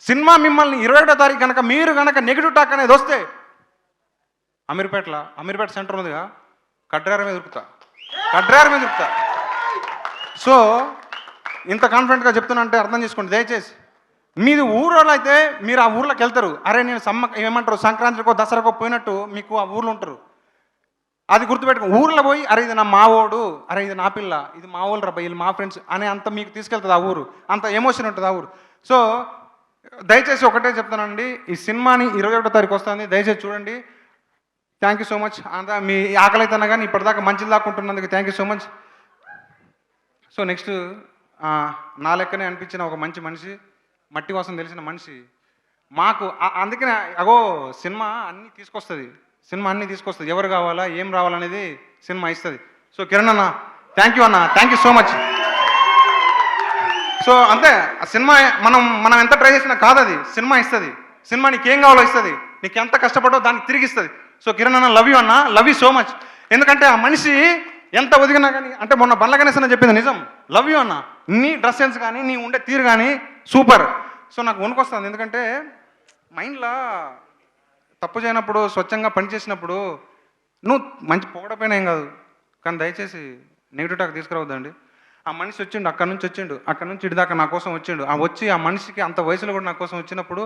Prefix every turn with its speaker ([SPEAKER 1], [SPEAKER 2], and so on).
[SPEAKER 1] Cinema మిమ్మల్ని 21వ తారీఖు కనుక మీరు కనుక నెగిటివ్ టాక్ అనేది వస్తే అమీర్పేట సెంటర్ ఉందిగా, కడ్రార మీద దొరుకుతా. సో ఇంత కాన్ఫిడెంట్గా చెప్తున్నా అంటే అర్థం చేసుకోండి దయచేసి. మీది ఊరోళ్ళు అయితే మీరు ఆ ఊర్లోకి వెళ్తారు. అరే నేను ఏమంటారు సంక్రాంతికో దసరాకో పోయినట్టు మీకు ఆ ఊర్లో ఉంటారు. అది గుర్తుపెట్టుకో. ఊర్లో పోయి అరే ఇది నా మావోడు, అరే ఇది నా పిల్ల, ఇది మా వాళ్ళు రబ్బా, వీళ్ళు మా ఫ్రెండ్స్ అనే అంత మీకు తీసుకెళ్తుంది ఆ ఊరు. అంత ఎమోషన్ ఉంటుంది ఆ ఊరు. సో దయచేసి ఒకటే చెప్తానండి, ఈ సినిమాని 21వ తారీఖు వస్తుంది, దయచేసి చూడండి. Thank you so much. అంతా మీ ఆకలి అయితే కానీ ఇప్పటిదాకా మంచిది దాక్కుంటున్నందుకు thank you so much. So next నా లెక్కనే అనిపించిన ఒక మంచి మనిషి, మట్టి వాసన తెలిసిన మనిషి మాకు. అందుకనే అగో సినిమా అన్నీ తీసుకొస్తుంది. ఎవరు కావాలా ఏం రావాలనేది సినిమా ఇస్తుంది. సో కిరణ్ అన్న థ్యాంక్ యూ అన్న, thank you so much. So అంతే, ఆ సినిమా మనం ఎంత ట్రై చేసినా కాదు, అది సినిమా ఇస్తుంది. సినిమా నీకు ఏం కావాలో ఇస్తుంది, నీకు ఎంత కష్టపడో దానికి తిరిగి ఇస్తుంది. సో కిరణ్ అన్న లవ్ యూ అన్న, లవ్ యూ సో మచ్. ఎందుకంటే ఆ మనిషి ఎంత ఒదిగినా కానీ, అంటే మొన్న బండ్ల గణేష్ అన్న చెప్పింది నిజం. లవ్ యూ అన్న, నీ డ్రెస్ సెన్స్ కానీ నీ ఉండే తీరు కానీ సూపర్. సో నాకు వణుకొస్తుంది, ఎందుకంటే మైండ్లో తప్పు చేయనప్పుడు స్వచ్ఛంగా పనిచేసినప్పుడు నువ్వు మంచి పొగడపోయినా ఏం కాదు, కానీ దయచేసి నెగిటివ్ టాక్ తీసుకురావద్దండి. ఆ మనిషి వచ్చిండు, అక్కడి నుంచి ఇటు దాకా నా కోసం వచ్చిండు. ఆ మనిషికి అంత వయసులో కూడా నా కోసం వచ్చినప్పుడు